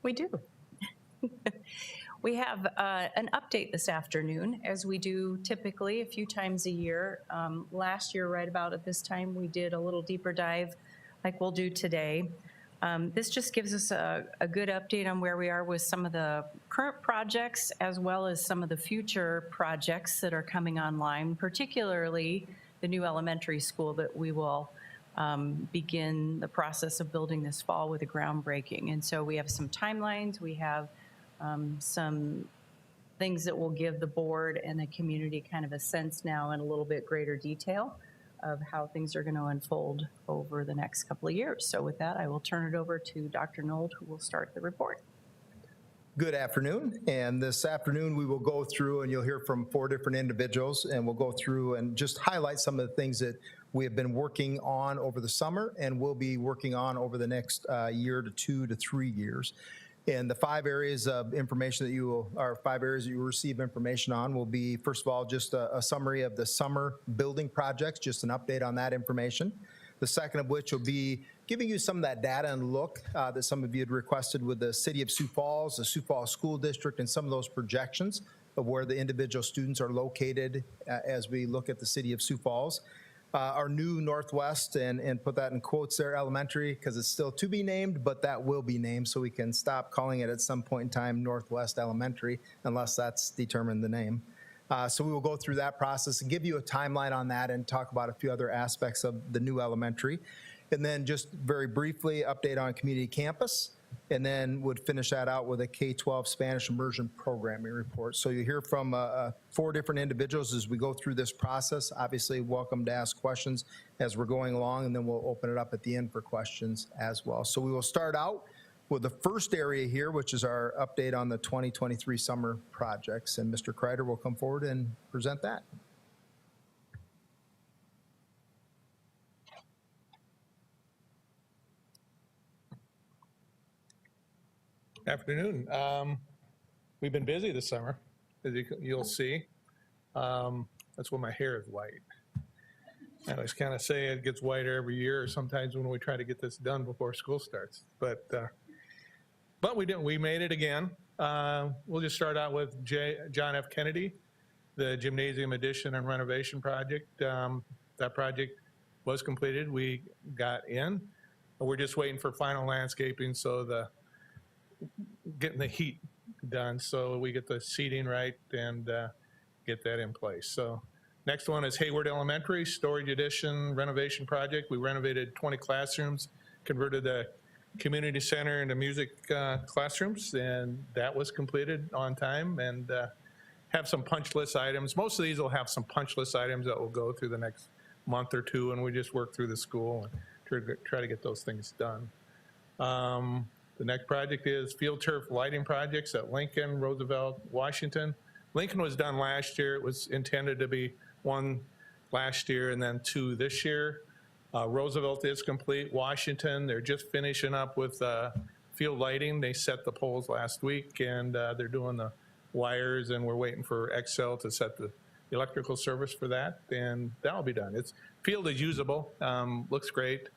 We do. We have an update this afternoon, as we do typically a few times a year. Last year, right about at this time, we did a little deeper dive like we'll do today. This just gives us a good update on where we are with some of the current projects, as well as some of the future projects that are coming online, particularly the new elementary school that we will begin the process of building this fall with a groundbreaking. And so we have some timelines, we have some things that will give the board and the community kind of a sense now in a little bit greater detail of how things are going to unfold over the next couple of years. So with that, I will turn it over to Dr. Nold, who will start the report. Good afternoon, and this afternoon we will go through, and you'll hear from 4 different individuals, and we'll go through and just highlight some of the things that we have been working on over the summer and will be working on over the next year to 2 to 3 years. And the 5 areas of information that you will, or 5 areas that you will receive information on will be, first of all, just a summary of the summer building projects, just an update on that information. The second of which will be giving you some of that data and look that some of you had requested with the city of Sioux Falls, the Sioux Falls School District, and some of those projections of where the individual students are located as we look at the city of Sioux Falls. Our new Northwest, and put that in quotes there, elementary, because it's still to be named, but that will be named, so we can stop calling it at some point in time Northwest Elementary, unless that's determined the name. So we will go through that process and give you a timeline on that and talk about a few other aspects of the new elementary. And then just very briefly, update on community campus, and then would finish that out with a K-12 Spanish immersion programming report. So you hear from 4 different individuals as we go through this process. Obviously, welcome to ask questions as we're going along, and then we'll open it up at the end for questions as well. So we will start out with the first area here, which is our update on the 2023 summer projects. And Mr. Kreider will come forward and present that. Afternoon. We've been busy this summer, as you'll see. That's why my hair is white. I always kind of say it gets whiter every year, or sometimes when we try to get this done before school starts. But we didn't. We made it again. We'll just start out with John F. Kennedy, the gymnasium addition and renovation project. That project was completed. We got in. We're just waiting for final landscaping, so getting the heat done, so we get the seating right and get that in place. So next one is Hayward Elementary, storage addition renovation project. We renovated 20 classrooms, converted the community center into music classrooms, and that was completed on time, and have some punch list items. Most of these will have some punch list items that will go through the next month or 2, and we just work through the school and try to get those things done. The next project is field turf lighting projects at Lincoln, Roosevelt, Washington. Lincoln was done last year. It was intended to be 1 last year and then 2 this year. Roosevelt is complete. Washington, they're just finishing up with field lighting. They set the poles last week, and they're doing the wires, and we're waiting for Excel to set the electrical service for that, and that'll be done. Field is usable, looks great.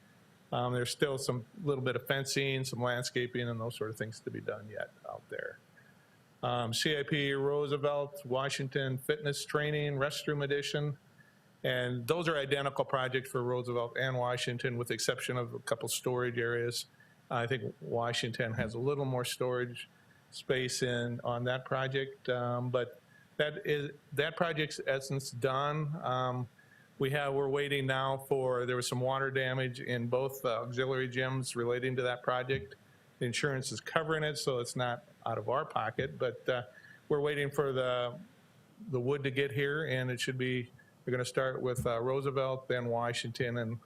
There's still some little bit of fencing, some landscaping, and those sort of things to be done yet out there. CIP Roosevelt, Washington, fitness training, restroom addition, and those are identical projects for Roosevelt and Washington, with the exception of a couple storage areas. I think Washington has a little more storage space on that project, but that project's essence done. We're waiting now there was some water damage in both auxiliary gyms relating to that project. The insurance is covering it, so it's not out of our pocket, but we're waiting for the wood to get here, and it should be, we're gonna start with Roosevelt, then Washington, and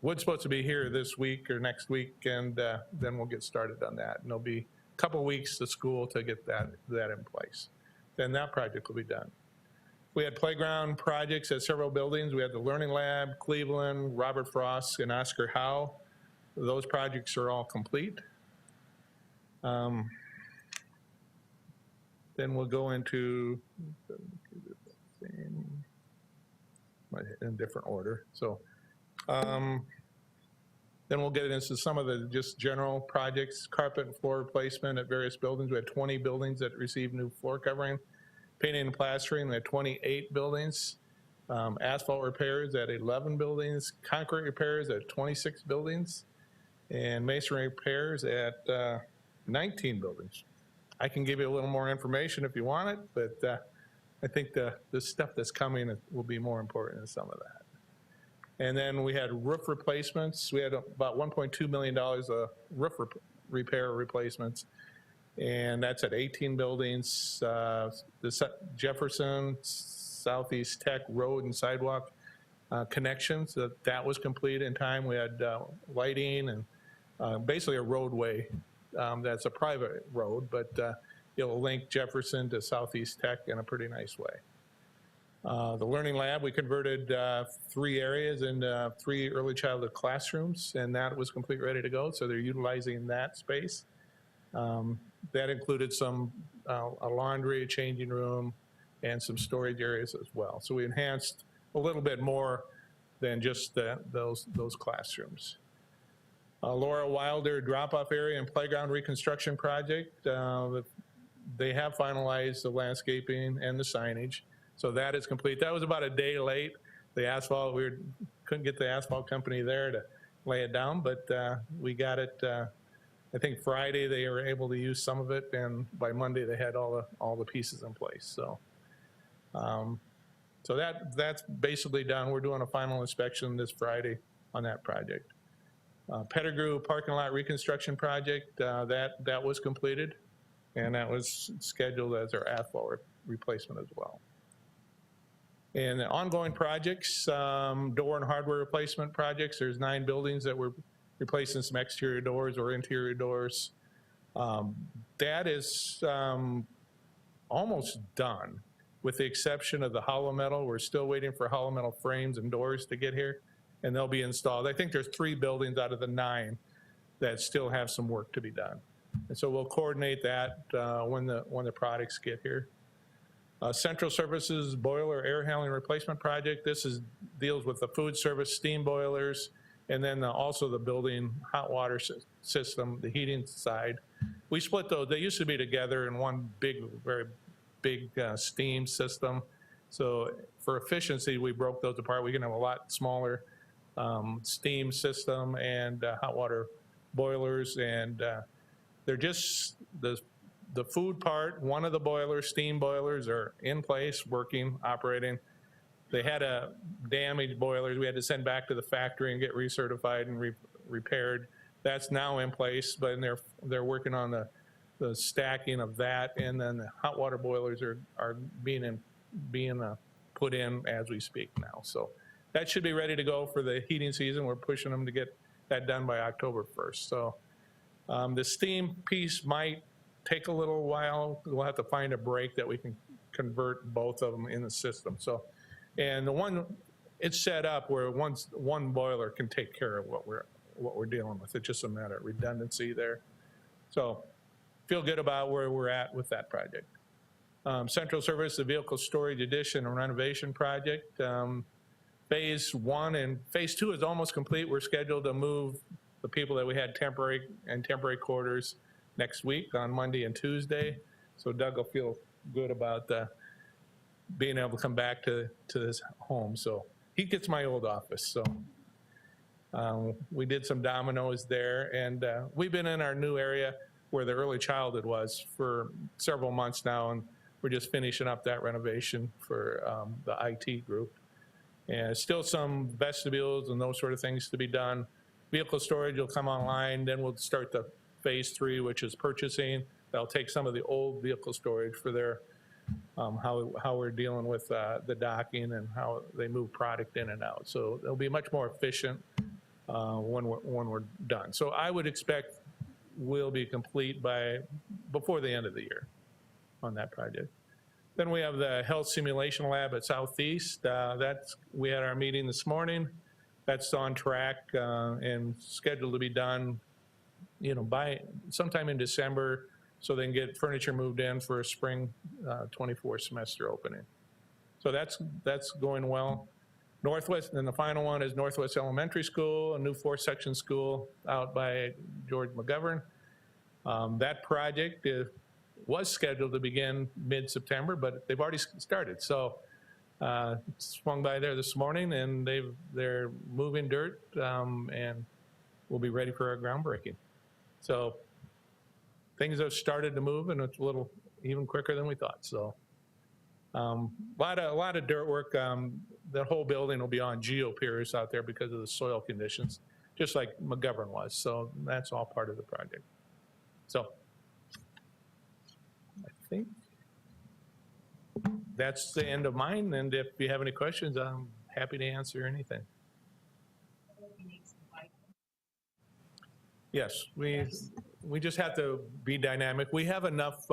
wood's supposed to be here this week or next week, and then we'll get started on that. And it'll be a couple weeks to school to get that in place. Then that project will be done. We had playground projects at several buildings. We had the Learning Lab, Cleveland, Robert Frost, and Oscar Howe. Those projects are all complete. Then we'll go into, in different order. So Then we'll get into some of the just general projects, carpet and floor replacement at various buildings. We had 20 buildings that received new floor covering. Painting and plastering, we had 28 buildings. Asphalt repairs at 11 buildings. Concrete repairs at 26 buildings. And masonry repairs at 19 buildings. I can give you a little more information if you want it, but I think the stuff that's coming will be more important than some of that. And then we had roof replacements. We had about $1.2 million of roof repair replacements, and that's at 18 buildings. The Jefferson, Southeast Tech Road and Sidewalk connections, that was complete in time. We had lighting and basically a roadway that's a private road, but it'll link Jefferson to Southeast Tech in a pretty nice way. The Learning Lab, we converted 3 areas into 3 early childhood classrooms, and that was complete, ready to go, so they're utilizing that space. That included some a laundry, a changing room, and some storage areas as well. So we enhanced a little bit more than just those classrooms. Laura Wilder drop-off area and playground reconstruction project. They have finalized the landscaping and the signage. So that is complete. That was about a day late. The asphalt, couldn't get the asphalt company there to lay it down, but we got it. I think Friday they were able to use some of it, and by Monday they had all the pieces in place. So, so that's basically done. We're doing a final inspection this Friday on that project. Pettigrew parking lot reconstruction project, that was completed, and that was scheduled as our asphalt replacement as well. And the ongoing projects, door and hardware replacement projects, there's 9 buildings that we're replacing some exterior doors or interior doors. That is almost done, with the exception of the hollow metal. We're still waiting for hollow metal frames and doors to get here, and they'll be installed. I think there's 3 buildings out of the 9 that still have some work to be done. And so we'll coordinate that when the products get here. Central Services Boiler Air Handling Replacement Project. This deals with the food service steam boilers, and then also the building hot water system, the heating side. We split those. They used to be together in one big, very big steam system. So for efficiency, we broke those apart. We can have a lot smaller steam system and hot water boilers, and they're just the food part. One of the boilers, steam boilers, are in place, working, operating. They had a damaged boilers we had to send back to the factory and get recertified and repaired. That's now in place, but they're working on the stacking of that, and then the hot water boilers are being put in as we speak now. So that should be ready to go for the heating season. We're pushing them to get that done by October 1st. So the steam piece might take a little while. We'll have to find a break that we can convert both of them in the system. So, and the one, it's set up where one boiler can take care of what we're dealing with. It's just a matter of redundancy there. So feel good about where we're at with that project. Central Service, the Vehicle Storage Addition and Renovation Project. Phase 1 and Phase 2 is almost complete. We're scheduled to move the people that we had temporary quarters next week on Monday and Tuesday. So Doug will feel good about being able to come back to his home. So he gets my old office. So we did some dominoes there, and we've been in our new area where the early childhood was for several months now, and we're just finishing up that renovation for the IT group. And still some vestibules and those sort of things to be done. Vehicle storage will come online, then we'll start the Phase 3, which is purchasing. They'll take some of the old vehicle storage for their how we're dealing with the docking and how they move product in and out. So they'll be much more efficient when we're done. So I would expect we'll be complete before the end of the year on that project. Then we have the health simulation lab at Southeast. We had our meeting this morning. That's on track and scheduled to be done, by sometime in December, so they can get furniture moved in for a spring 24 semester opening. So that's going well. Northwest, and the final one is Northwest Elementary School, a new 4-section school out by George McGovern. That project was scheduled to begin mid-September, but they've already started. So swung by there this morning, and they're moving dirt, and we'll be ready for our groundbreaking. So things have started to move, and it's a little even quicker than we thought. So a lot of dirt work. The whole building will be on geopiers out there because of the soil conditions, just like McGovern was. So that's all part of the project. So I think that's the end of mine. And if you have any questions, I'm happy to answer anything. Yes, we just have to be dynamic. We have enough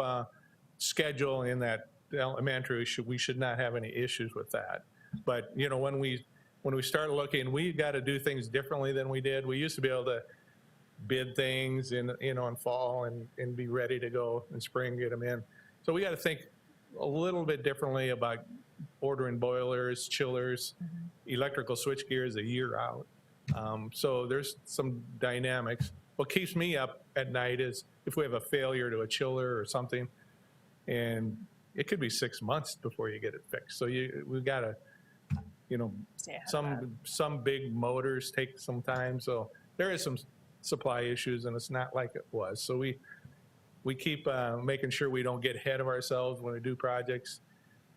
schedule in that elementary. We should not have any issues with that. But you know, when we start looking, we got to do things differently than we did. We used to be able to bid things in fall and be ready to go in spring, get them in. So we got to think a little bit differently about ordering boilers, chillers, electrical switch gears a year out. So there's some dynamics. What keeps me up at night is if we have a failure to a chiller or something, and it could be 6 months before you get it fixed. So we've got to, you know, some big motors take some time. So there is some supply issues, and it's not like it was. So we keep making sure we don't get ahead of ourselves when we do projects.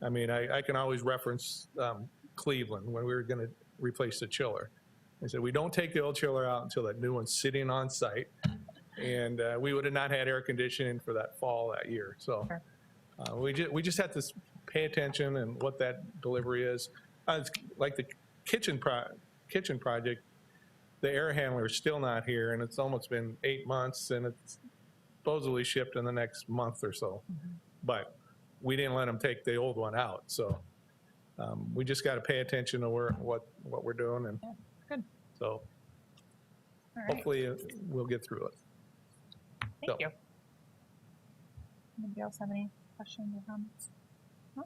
I mean, I can always reference Cleveland when we were going to replace the chiller. I said, we don't take the old chiller out until that new one's sitting on site. And we would have not had air conditioning for that fall that year. So we just have to pay attention and what that delivery is. It's like the kitchen project, the air handler is still not here, and it's almost been 8 months, and it's supposedly shipped in the next month or so. But we didn't let them take the old one out. So we just got to pay attention to what we're doing. And good. So hopefully we'll get through it. Thank you. Anybody else have any questions or comments? No?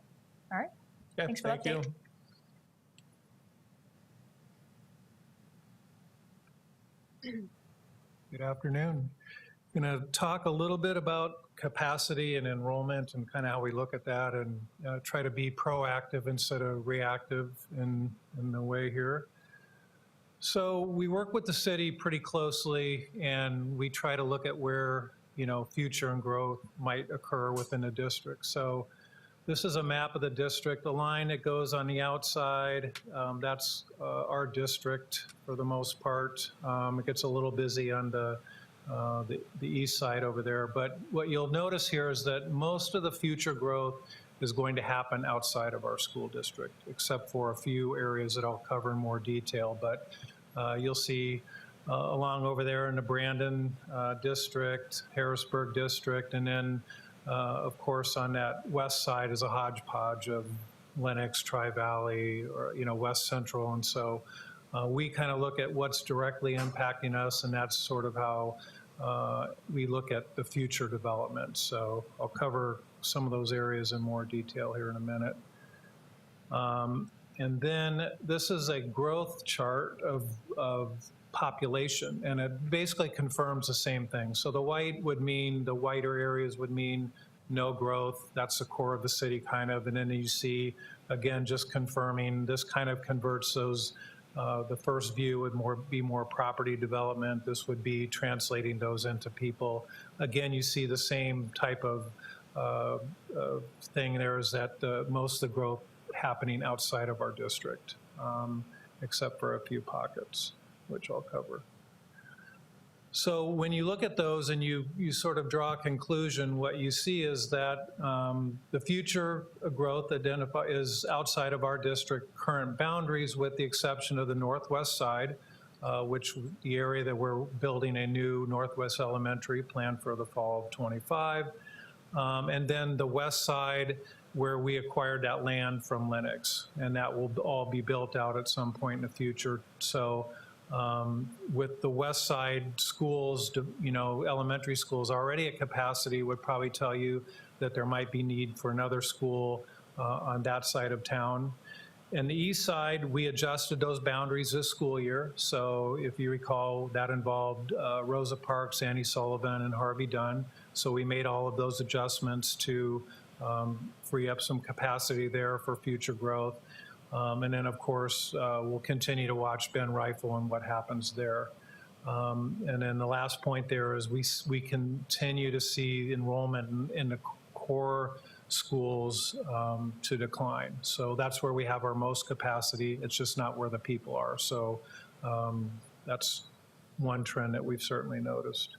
All right. Yeah, Thanks for the thank you. update. Good afternoon. I'm going to talk a little bit about capacity and enrollment and kind of how we look at that, and try to be proactive instead of reactive in the way here. So we work with the city pretty closely, and we try to look at where, you know, future and growth might occur within the district. So this is a map of the district. The line that goes on the outside, that's our district for the most part. It gets a little busy on the east side over there. But what you'll notice here is that most of the future growth is going to happen outside of our school district, except for a few areas that I'll cover in more detail. But you'll see along over there in the Brandon district, Harrisburg district, and then of course, on that west side is a hodgepodge of Lenox, Tri-Valley, or, you know, West Central. And so we kind of look at what's directly impacting us, and that's sort of how we look at the future development. So I'll cover some of those areas in more detail here in a minute. And then this is a growth chart of population, and it basically confirms the same thing. So the white would mean, the whiter areas would mean no growth. That's the core of the city kind of. And then you see, again, just confirming this kind of converts those, the first view would be more property development. This would be translating those into people. Again, you see the same type of thing there, is that most of the growth happening outside of our district, except for a few pockets, which I'll cover. So when you look at those and you sort of draw a conclusion, what you see is that the future growth is outside of our district current boundaries, with the exception of the northwest side, which the area that we're building a new Northwest Elementary planned for the fall of '25. And then the west side, where we acquired that land from Lenox, and that will all be built out at some point in the future. So with the west side schools, you know, elementary schools already at capacity, would probably tell you that there might be need for another school on that side of town. In the east side, we adjusted those boundaries this school year. So if you recall, that involved Rosa Parks, Annie Sullivan, and Harvey Dunn. So we made all of those adjustments to free up some capacity there for future growth. And then, of course, we'll continue to watch Ben Rifle and what happens there. And then the last point there is we continue to see enrollment in the core schools to decline. So that's where we have our most capacity. It's just not where the people are. So that's one trend that we've certainly noticed.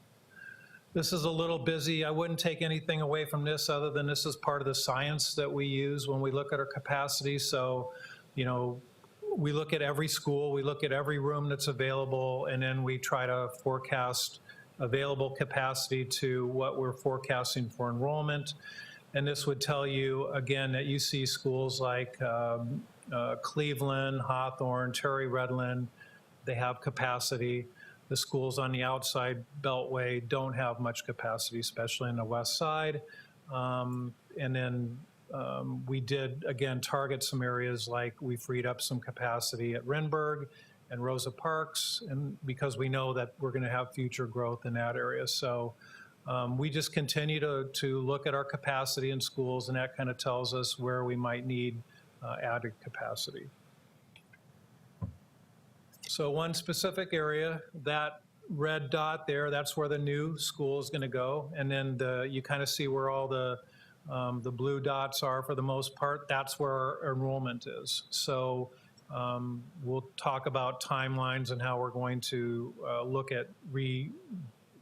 This is a little busy. I wouldn't take anything away from this other than this is part of the science that we use when we look at our capacity. So, you know, we look at every school, we look at every room that's available, and then we try to forecast available capacity to what we're forecasting for enrollment. And this would tell you, again, that you see schools like Cleveland, Hawthorne, Terry Redland, they have capacity. The schools on the outside beltway don't have much capacity, especially in the west side. And then we did, again, target some areas like we freed up some capacity at Renberg and Rosa Parks, and because we know that we're going to have future growth in that area. So we just continue to look at our capacity in schools, and that kind of tells us where we might need added capacity. So one specific area, that red dot there, that's where the new school is going to go. And then you kind of see where all the blue dots are for the most part. That's where our enrollment is. So we'll talk about timelines and how we're going to look at we're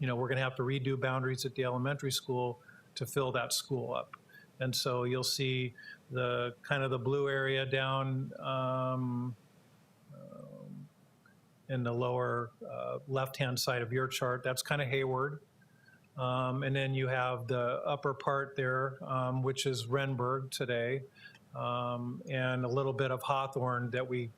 going to have to redo boundaries at the elementary school to fill that school up. And so you'll see the kind of the blue area down in the lower left-hand side of your chart. That's kind of Hayward. And then you have the upper part there, which is Renberg today, and a little bit of Hawthorne that we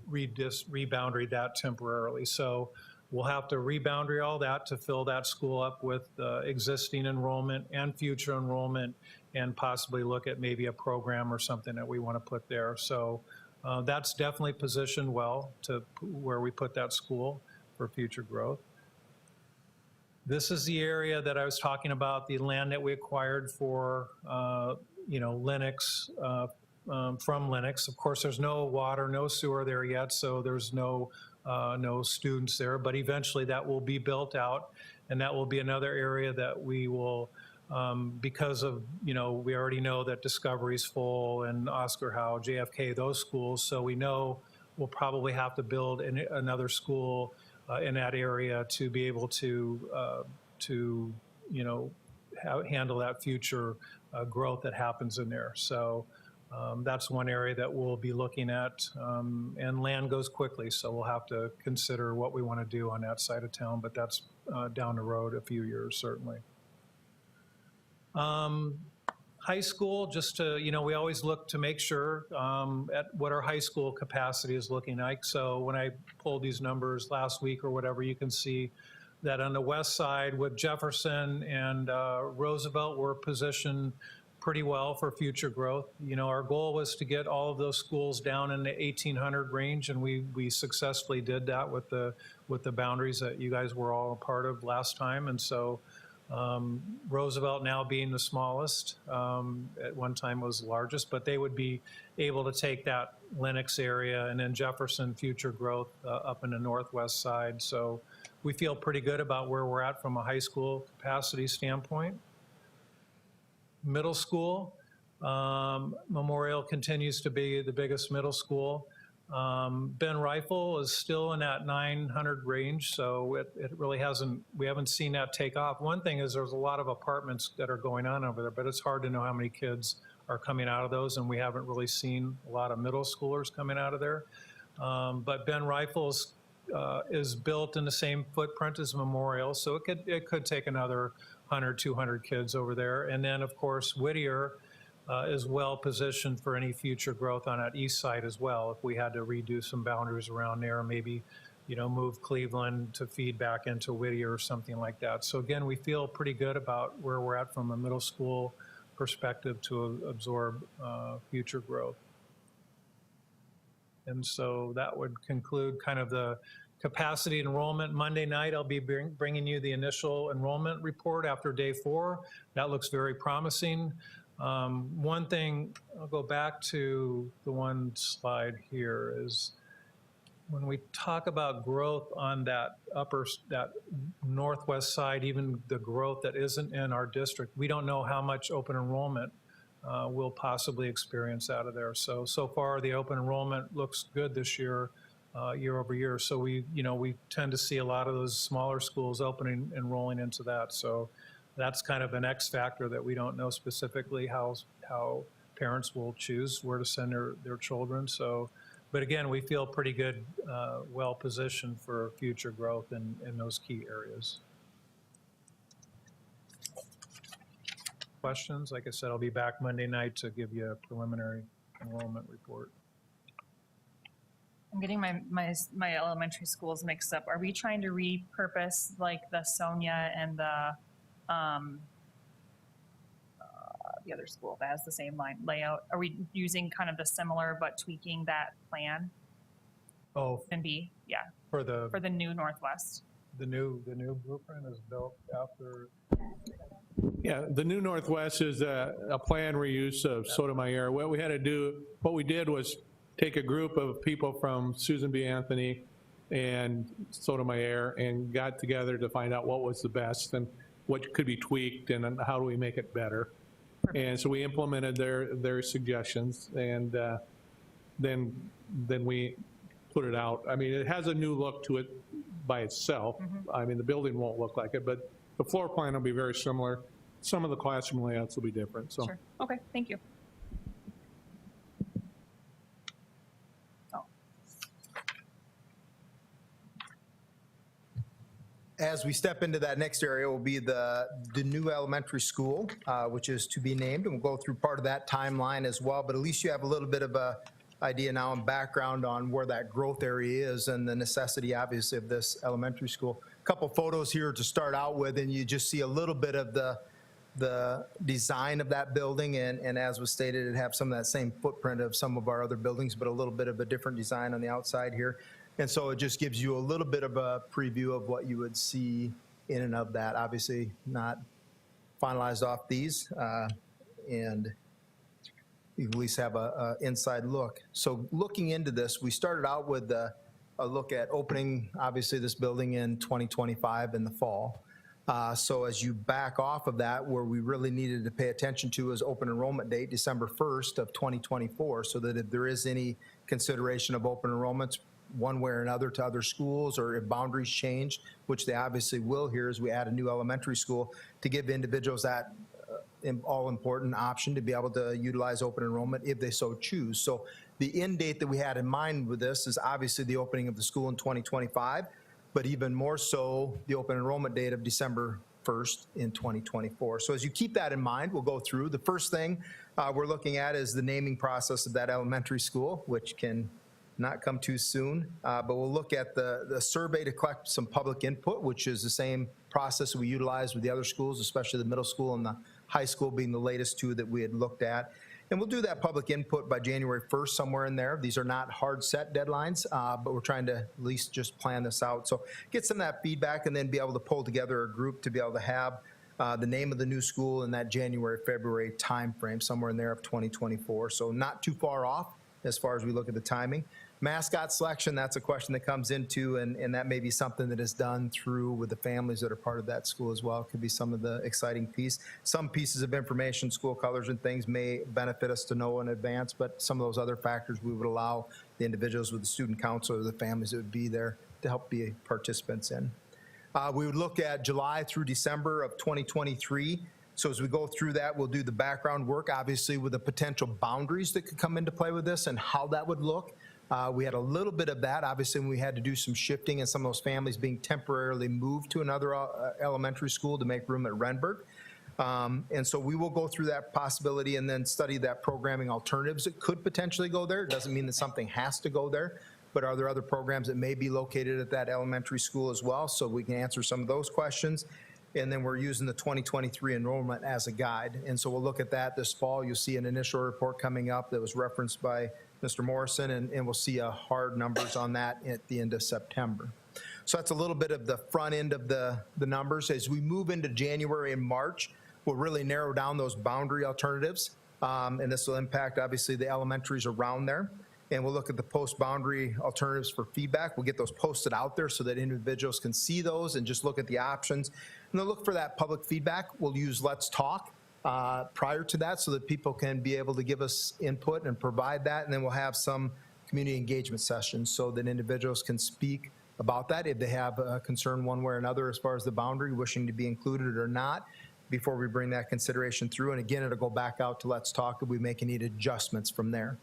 reboundaried that temporarily. So we'll have to reboundary all that to fill that school up with existing enrollment and future enrollment, and possibly look at maybe a program or something that we want to put there. So that's definitely positioned well to where we put that school for future growth. This is the area that I was talking about, the land that we acquired for, Lennox, from Lennox. Of course, there's no water, no sewer there yet, so there's no students there, but eventually that will be built out, and that will be another area that we will, because of, we already know that Discovery's full and Oscar Howe, JFK, those schools, so we know we'll probably have to build another school in that area to be able to handle that future growth that happens in there. So that's one area that we'll be looking at, and land goes quickly, so we'll have to consider what we want to do on that side of town, but that's down the road a few years, certainly. High school, just to, we always look to make sure at what our high school capacity is looking like. So when I pulled these numbers last week or whatever, you can see that on the west side with Jefferson and Roosevelt, we're positioned pretty well for future growth. Our goal was to get all of those schools down in the 1,800 range, and we successfully did that with the boundaries that you guys were all a part of last time. And so Roosevelt now being the smallest, at one time was the largest, but they would be able to take that Lennox area, and then Jefferson future growth up in the northwest side. So we feel pretty good about where we're at from a high school capacity standpoint. Middle school, Memorial continues to be the biggest middle school. Ben Rifle is still in that 900 range, so it really we haven't seen that take off. One thing is there's a lot of apartments that are going on over there, but it's hard to know how many kids are coming out of those, and we haven't really seen a lot of middle schoolers coming out of there. But Ben Rifle is built in the same footprint as Memorial, so it could take another 100, 200 kids over there. And then, of course, Whittier is well positioned for any future growth on that east side as well. If we had to redo some boundaries around there, maybe, move Cleveland to feed back into Whittier or something like that. So again, we feel pretty good about where we're at from a middle school perspective to absorb future growth. And so that would conclude kind of the capacity enrollment. Monday night, I'll be bringing you the initial enrollment report after day 4. That looks very promising. One thing, I'll go back to the one slide here, is when we talk about growth on that that northwest side, even the growth that isn't in our district, we don't know how much open enrollment we'll possibly experience out of there. So far the open enrollment looks good this year, year over year. So we tend to see a lot of those smaller schools opening and rolling into that. So that's kind of an X factor that we don't know specifically how parents will choose where to send their children. So, but again, we feel pretty good, well positioned for future growth in those key areas. Questions? Like I said, I'll be back Monday night to give you a preliminary enrollment report. I'm getting my elementary schools mixed up. Are we trying to repurpose like the Sonia and the other school that has the same line layout? Are we using kind of the similar but tweaking that plan? Oh, And B, yeah, for the new Northwest. the new blueprint is built after. Yeah, the new Northwest is a planned reuse of Sotomayor. What we did was take a group of people from Susan B. Anthony and Sotomayor and got together to find out what was the best and what could be tweaked and how do we make it better. And so we implemented their suggestions, and then we put it out. I mean, it has a new look to it by itself. Mm-hmm. I mean, the building won't look like it, but the floor plan will be very similar. Some of the classroom layouts will be different. So. Sure. Okay, thank you. As we step into that next area will be the new elementary school, which is to be named, and we'll go through part of that timeline as well, but at least you have a little bit of a idea now and background on where that growth area is and the necessity, obviously, of this elementary school. A couple photos here to start out with, and you just see a little bit of the design of that building, and as was stated, it have some of that same footprint of some of our other buildings, but a little bit of a different design on the outside here. And so it just gives you a little bit of a preview of what you would see in and of that. Obviously not finalized off these, and you at least have a inside look. So looking into this, we started out with a look at opening, obviously, this building in 2025 in the fall. So as you back off of that, where we really needed to pay attention to is open enrollment date, December 1st of 2024, so that if there is any consideration of open enrollments one way or another to other schools, or if boundaries change, which they obviously will here as we add a new elementary school, to give individuals that all-important option to be able to utilize open enrollment if they so choose. So the end date that we had in mind with this is obviously the opening of the school in 2025, but even more so the open enrollment date of December 1st in 2024. So as you keep that in mind, we'll go through. The first thing we're looking at is the naming process of that elementary school, which can not come too soon, but we'll look at the survey to collect some public input, which is the same process we utilize with the other schools, especially the middle school and the high school being the latest two that we had looked at. And we'll do that public input by January 1st, somewhere in there. These are not hard set deadlines, but we're trying to at least just plan this out. So get some of that feedback and then be able to pull together a group to be able to have the name of the new school in that January, February timeframe, somewhere in there of 2024. So not too far off as far as we look at the timing. Mascot selection, that's a question that comes into, and that may be something that is done through with the families that are part of that school as well. It could be some of the exciting piece. Some pieces of information, school colors and things, may benefit us to know in advance, but some of those other factors we would allow the individuals with the student council or the families that would be there to help be participants in. We would look at July through December of 2023. So as we go through that, we'll do the background work, obviously with the potential boundaries that could come into play with this and how that would look. We had a little bit of that, obviously, when we had to do some shifting and some of those families being temporarily moved to another elementary school to make room at Renberg. And so we will go through that possibility and then study that programming alternatives that could potentially go there. It doesn't mean that something has to go there, but are there other programs that may be located at that elementary school as well? So we can answer some of those questions. And then we're using the 2023 enrollment as a guide. And so we'll look at that this fall. You'll see an initial report coming up that was referenced by Mr. Morrison, and we'll see hard numbers on that at the end of September. So that's a little bit of the front end of the numbers. As we move into January and March, we'll really narrow down those boundary alternatives, and this will impact, obviously, the elementaries around there. And we'll look at the post-boundary alternatives for feedback. We'll get those posted out there so that individuals can see those and just look at the options. And they'll look for that public feedback. We'll use Let's Talk prior to that so that people can be able to give us input and provide that. And then we'll have some community engagement sessions so that individuals can speak about that if they have a concern one way or another as far as the boundary, wishing to be included or not, before we bring that consideration through. And again, it'll go back out to Let's Talk if we make any adjustments from there.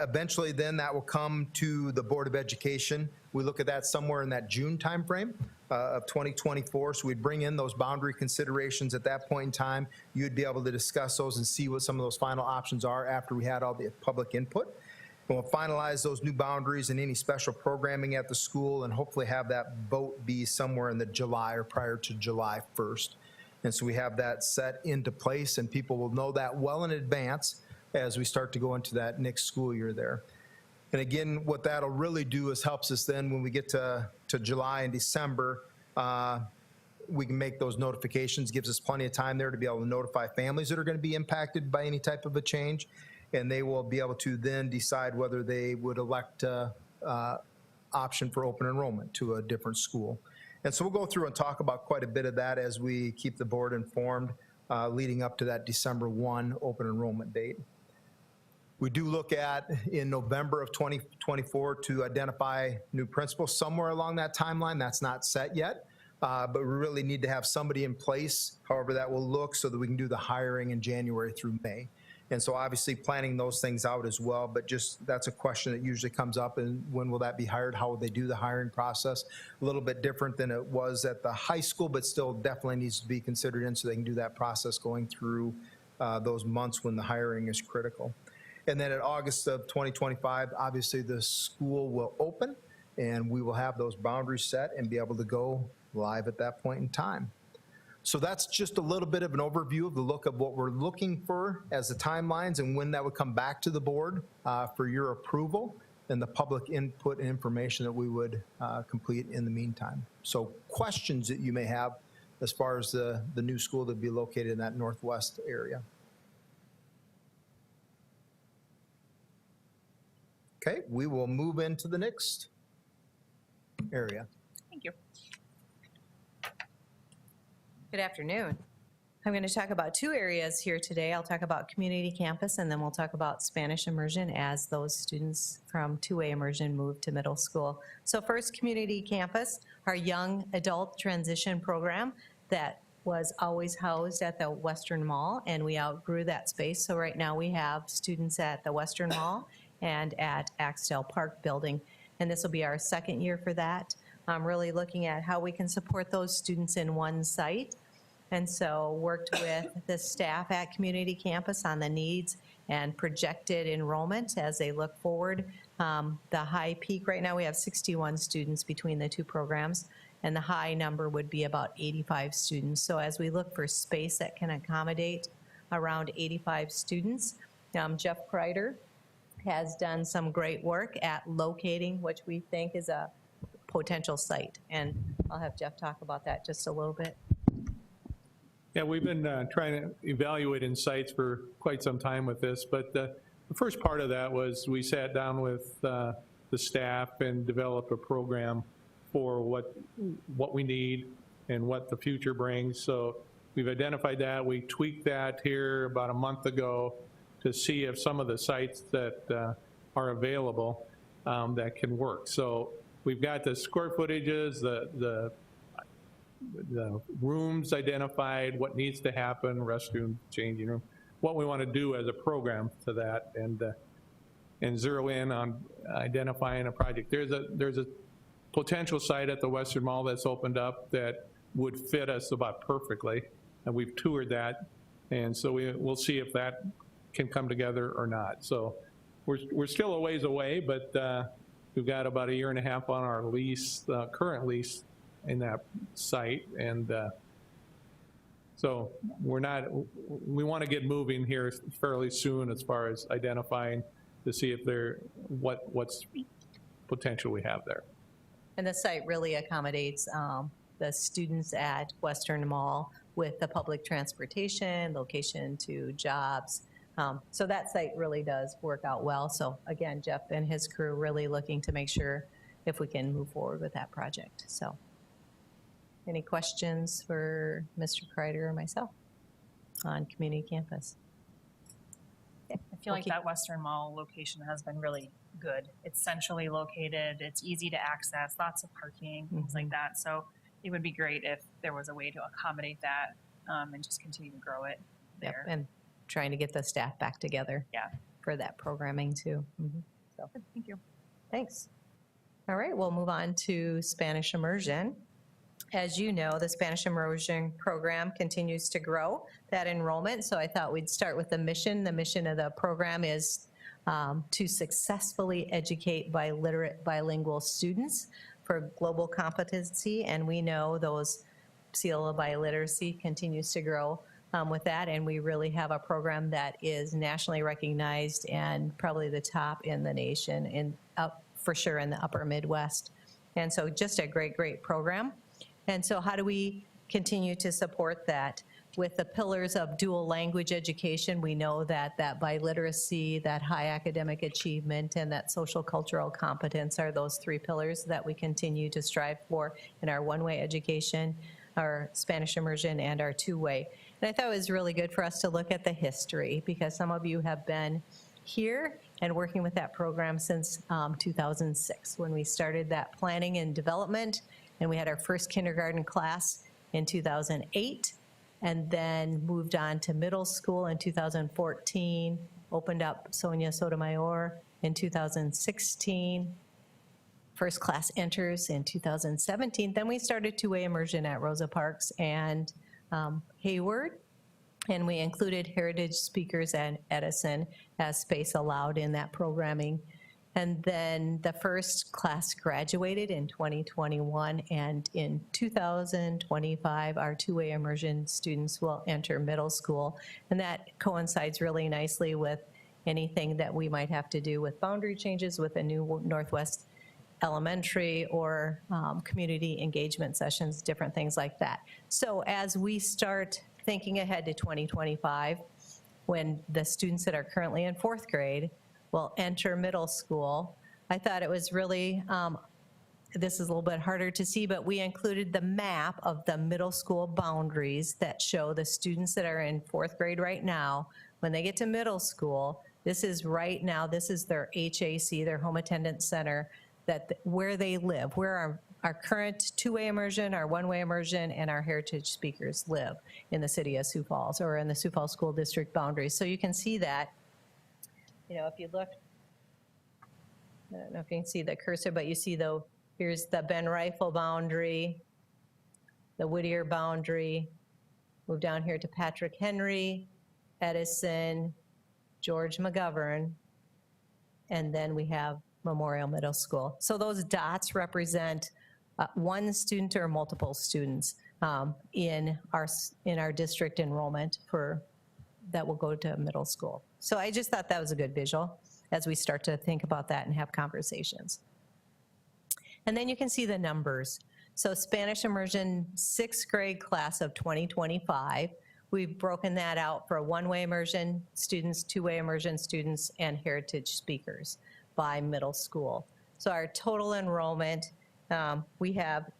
Eventually, then, that will come to the Board of Education. We look at that somewhere in that June timeframe of 2024. So we'd bring in those boundary considerations at that point in time. You'd be able to discuss those and see what some of those final options are after we had all the public input. And we'll finalize those new boundaries and any special programming at the school, and hopefully have that vote be somewhere in the July or prior to July 1st. And so we have that set into place, and people will know that well in advance as we start to go into that next school year there. And again, what that'll really do is helps us then when we get to July and December, we can make those notifications, gives us plenty of time there to be able to notify families that are going to be impacted by any type of a change, and they will be able to then decide whether they would elect option for open enrollment to a different school. And so we'll go through and talk about quite a bit of that as we keep the board informed leading up to that December 1 open enrollment date. We do look at, in November of 2024, to identify new principals somewhere along that timeline. That's not set yet, but we really need to have somebody in place, however that will look, so that we can do the hiring in January through May. And so obviously planning those things out as well, but just that's a question that usually comes up, and when will that be hired? How will they do the hiring process? A little bit different than it was at the high school, but still definitely needs to be considered in so they can do that process going through those months when the hiring is critical. And then in August of 2025, obviously the school will open, and we will have those boundaries set and be able to go live at that point in time. So that's just a little bit of an overview of the look of what we're looking for as the timelines and when that would come back to the board for your approval, and the public input and information that we would complete in the meantime. So questions that you may have as far as the new school that would be located in that northwest area. Okay, we will move into the next area. Thank you. Good afternoon. I'm going to talk about two areas here today. I'll talk about community campus, and then we'll talk about Spanish immersion as those students from two-way immersion move to middle school. So first, community campus, our young adult transition program that was always housed at the Western Mall, and we outgrew that space. So right now we have students at the Western Mall and at Axtell Park building, and this will be our second year for that. I'm really looking at how we can support those students in one site. And so worked with the staff at community campus on the needs and projected enrollment as they look forward. The high peak right now, we have 61 students between the two programs, and the high number would be about 85 students. So as we look for space that can accommodate around 85 students, Jeff Kreider has done some great work at locating which we think is a potential site. And I'll have Jeff talk about that just a little bit. Yeah, we've been trying to evaluate sites for quite some time with this, but the first part of that was we sat down with the staff and developed a program for what we need and what the future brings. So we've identified that. We tweaked that here about a month ago to see if some of the sites that are available that can work. So we've got the square footages, the rooms identified, what needs to happen, restroom, changing room, what we want to do as a program to that, and zero in on identifying a project. There's a potential site at the Western Mall that's opened up that would fit us about perfectly, and we've toured that, and so we'll see if that can come together or not. So we're still a ways away, but we've got about a year and a half on our lease, current lease in that site, and so we want to get moving here fairly soon as far as identifying to see if what's potential we have there. And the site really accommodates the students at Western Mall with the public transportation, location to jobs. So that site really does work out well. So again, Jeff and his crew really looking to make sure if we can move forward with that project. So any questions for Mr. Kreider or myself on community campus? I feel like Okay. that Western Mall location has been really good. It's centrally located, it's easy to access, lots of parking, things like that. So it would be great if there was a way to accommodate that and just continue to grow it Yep, there. and trying to get the staff back together Yeah. for that programming too. So, Thank you. thanks. All right, we'll move on to Spanish immersion. As you know, the Spanish immersion program continues to grow that enrollment. So I thought we'd start with the mission. The mission of the program is to successfully educate biliterate bilingual students for global competency. And we know those seal of biliteracy continues to grow with that. And we really have a program that is nationally recognized and probably the top in the nation, and up for sure in the upper Midwest. And so just a great, great program. And so how do we continue to support that? With the pillars of dual language education, we know that biliteracy, that high academic achievement, and that social cultural competence are those three pillars that we continue to strive for in our one-way education, our Spanish immersion, and our two-way. And I thought it was really good for us to look at the history, because some of you have been here and working with that program since 2006, when we started that planning and development, and we had our first kindergarten class in 2008, and then moved on to middle school in 2014, opened up Sonia Sotomayor in 2016, first class enters in 2017. Then we started two-way immersion at Rosa Parks and Hayward, and we included heritage speakers and Edison as space allowed in that programming. And then the first class graduated in 2021, and in 2025, our two-way immersion students will enter middle school. And that coincides really nicely with anything that we might have to do with boundary changes with a new Northwest Elementary or community engagement sessions, different things like that. So as we start thinking ahead to 2025, when the students that are currently in fourth grade will enter middle school, I thought it was really, this is a little bit harder to see, but we included the map of the middle school boundaries that show the students that are in fourth grade right now. When they get to middle school, this is right now, this is their HAC, their home attendance center, where they live, where our current two-way immersion, our one-way immersion, and our heritage speakers live in the city of Sioux Falls or in the Sioux Falls School District boundaries. So you can see that. You know, if you look, I don't know if you can see the cursor, but you see here's the Ben Rifle boundary, the Whittier boundary, move down here to Patrick Henry, Edison, George McGovern, and then we have Memorial Middle School. So those dots represent one student or multiple students in our district enrollment that will go to middle school. So I just thought that was a good visual as we start to think about that and have conversations. And then you can see the numbers. So Spanish immersion, sixth grade class of 2025, we've broken that out for one-way immersion students, two-way immersion students, and heritage speakers by middle school. So our total enrollment, we have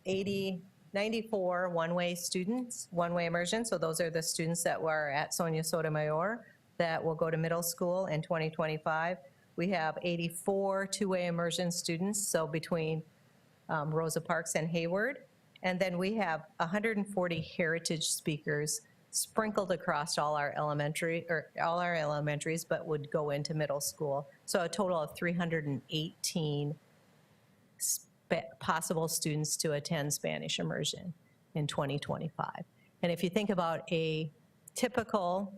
94 one-way students, one-way immersion. So those are the students that were at Sonia Sotomayor that will go to middle school in 2025. We have 84 two-way immersion students, so between Rosa Parks and Hayward. And then we have 140 heritage speakers sprinkled across all our elementaries, but would go into middle school. So a total of 318 possible students to attend Spanish immersion in 2025. And if you think about a typical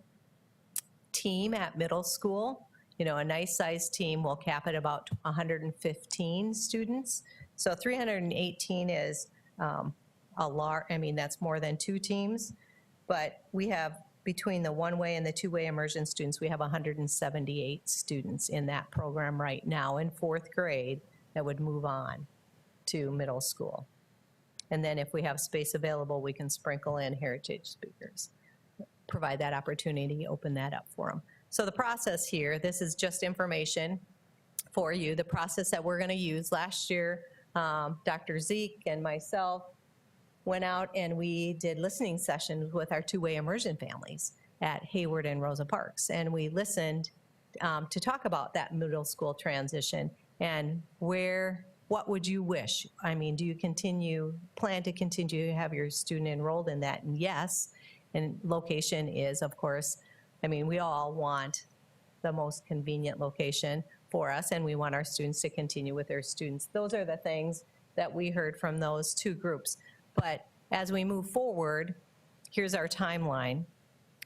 team at middle school, you know, a nice sized team will cap at about 115 students. So 318 is a large, I mean, that's more than two teams, but we have between the one-way and the two-way immersion students, we have 178 students in that program right now in fourth grade that would move on to middle school. And then if we have space available, we can sprinkle in heritage speakers, provide that opportunity, open that up for them. So the process here, this is just information for you. The process that we're going to use last year, Dr. Zeke and myself went out and we did listening sessions with our two-way immersion families at Hayward and Rosa Parks. And we listened to talk about that middle school transition and what would you wish? I mean, do you plan to continue to have your student enrolled in that? And yes, and location is, of course, I mean, we all want the most convenient location for us, and we want our students to continue with their students. Those are the things that we heard from those two groups. But as we move forward, here's our timeline.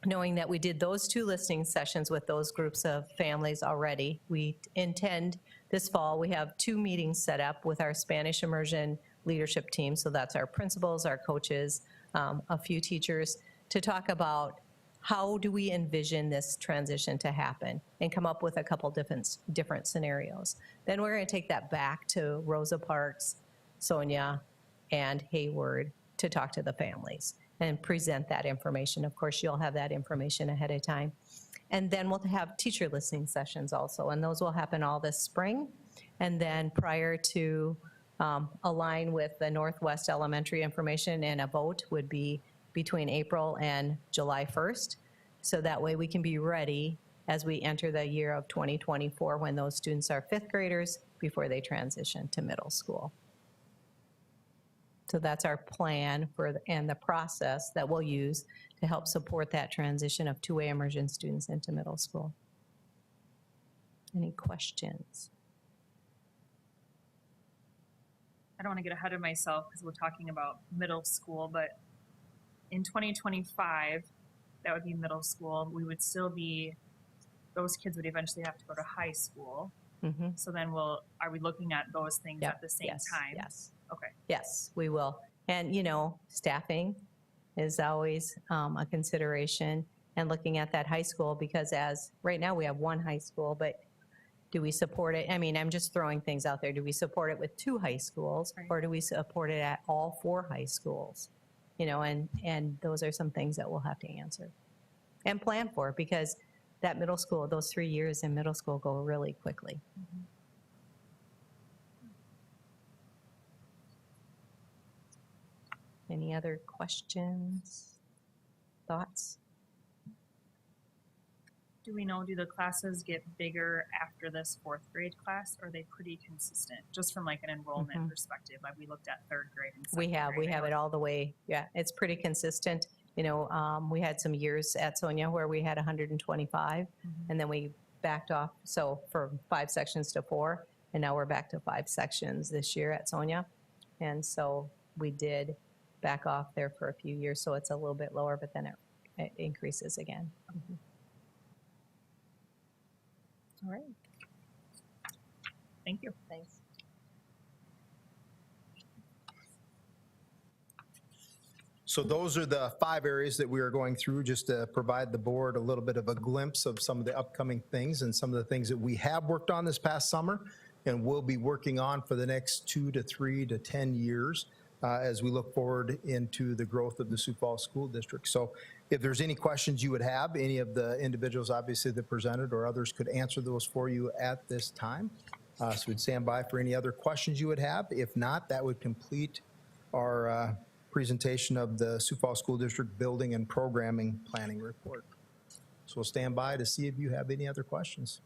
Knowing that we did those two listening sessions with those groups of families already, we intend this fall, we have 2 meetings set up with our Spanish immersion leadership team. So that's our principals, our coaches, a few teachers, to talk about how do we envision this transition to happen and come up with a couple different scenarios. Then we're going to take that back to Rosa Parks, Sonia, and Hayward to talk to the families and present that information. Of course, you'll have that information ahead of time. And then we'll have teacher listening sessions also, and those will happen all this spring. And then prior to align with the Northwest Elementary information, and a vote would be between April and July 1st. So that way we can be ready as we enter the year of 2024 when those students are 5th graders before they transition to middle school. So that's our plan and the process that we'll use to help support that transition of two-way immersion students into middle school. Any questions? I don't want to get ahead of myself because we're talking about middle school, but in 2025, that would be middle school. We would still be, those kids would eventually have to go to high school. Mm-hmm. So then are we looking at those things Yep. at the same Yes. time? Yes. Okay. Yes, we will. And, staffing is always a consideration, and looking at that high school, because right now we have one high school, but do we support it? I mean, I'm just throwing things out there. Do we support it with 2 high schools, Right. or do we support it at all 4 high schools? And those are some things that we'll have to answer and plan for, because that middle school, those 3 years in middle school go really quickly. Mm-hmm. Any other questions, thoughts? Do we know, do the classes get bigger after this 4th grade class, or are they pretty consistent? Just from like an enrollment perspective, like we looked at 3rd grade and 2nd We have grade. it all the way. Yeah, it's pretty consistent. We had some years at Sonia where we had 125, and then we backed off. So from 5 sections to 4, and now we're back to 5 sections this year at Sonia. And so we did back off there for a few years, so it's a little bit lower, but then it increases again. All right. Thank you. Thanks. So those are the 5 areas that we are going through, just to provide the board a little bit of a glimpse of some of the upcoming things and some of the things that we have worked on this past summer and will be working on for the next 2 to 3 to 10 years as we look forward into the growth of the Sioux Falls School District. So if there's any questions you would have, any of the individuals obviously that presented or others could answer those for you at this time. So we'd stand by for any other questions you would have. If not, that would complete our presentation of the Sioux Falls School District Building and Programming Planning Report. So we'll stand by to see if you have any other questions.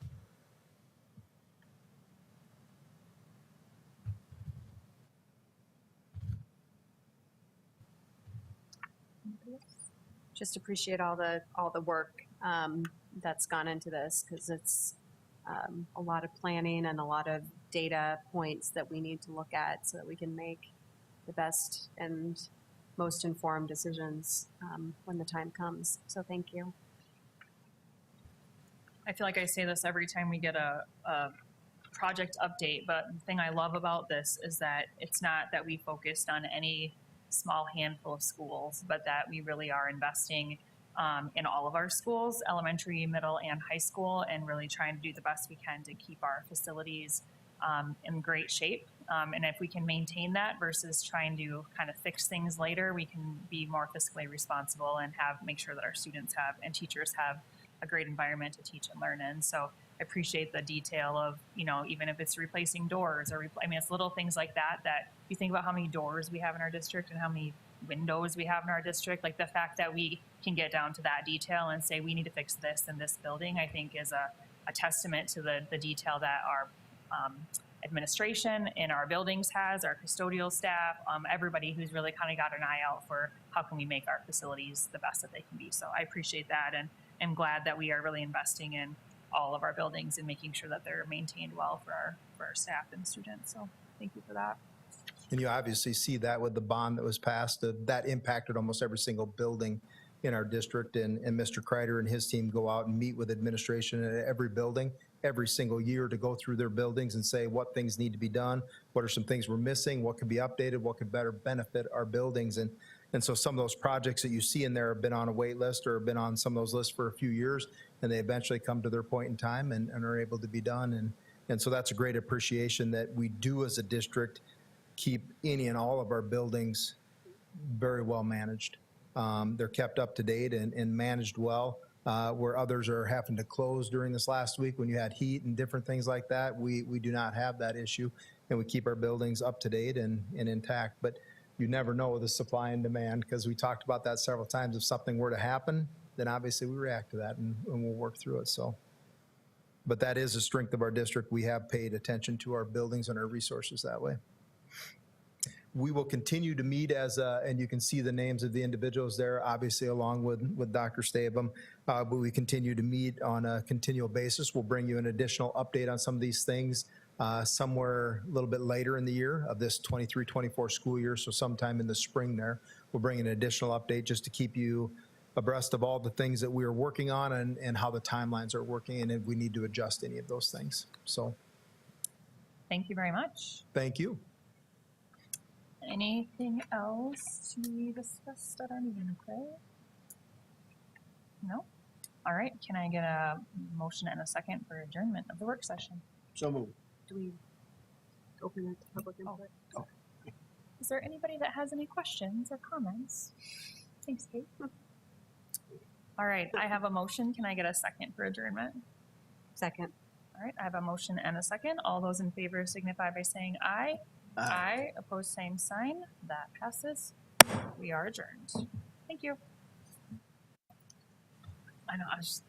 Just appreciate all the work that's gone into this, because it's a lot of planning and a lot of data points that we need to look at so that we can make the best and most informed decisions when the time comes. So thank you. I feel like I say this every time we get a project update, but the thing I love about this is that it's not that we focused on any small handful of schools, but that we really are investing in all of our schools, elementary, middle, and high school, and really trying to do the best we can to keep our facilities in great shape. And if we can maintain that versus trying to kind of fix things later, we can be more fiscally responsible and make sure that our students have and teachers have a great environment to teach and learn in. So I appreciate the detail of, even if it's replacing doors or, it's little things like that, that you think about how many doors we have in our district and how many windows we have in our district, like the fact that we can get down to that detail and say, we need to fix this in this building, I think is a testament to the detail that our administration in our buildings has, our custodial staff, everybody who's really kind of got an eye out for how can we make our facilities the best that they can be. So I appreciate that, and am glad that we are really investing in all of our buildings and making sure that they're maintained well for our staff and students. So thank you for that. And you obviously see that with the bond that was passed, that impacted almost every single building in our district. And Mr. Kreider and his team go out and meet with administration at every building every single year to go through their buildings and say what things need to be done, what are some things we're missing, what could be updated, what could better benefit our buildings. And so some of those projects that you see in there have been on a wait list or have been on some of those lists for a few years, and they eventually come to their point in time and are able to be done. And so that's a great appreciation that we do as a district keep any and all of our buildings very well managed. They're kept up to date and managed well, where others are having to close during this last week when you had heat and different things like that. We do not have that issue, and we keep our buildings up to date and intact. But you never know with the supply and demand, because we talked about that several times. If something were to happen, then obviously we react to that and we'll work through it. So, but that is a strength of our district. We have paid attention to our buildings and our resources that way. We will continue to meet and you can see the names of the individuals there, obviously along with Dr. Stabum, but we continue to meet on a continual basis. We'll bring you an additional update on some of these things somewhere a little bit later in the year of this 23-24 school year, so sometime in the spring there. We'll bring an additional update just to keep you abreast of all the things that we are working on and how the timelines are working, and if we need to adjust any of those things. So Thank you very much. thank you. Anything else to be discussed at our meeting today? No? All right, can I get a motion and a second for adjournment of the work session? So moved. Do we open it to public input? Is there anybody that has any questions or comments? Thanks, Kate. All right, I have a motion. Can I get a second for adjournment? Second. All right, I have a motion and a second. All those in favor signify by saying aye. Aye. Opposed, same sign. That passes. We are adjourned. Thank you. I know, I was just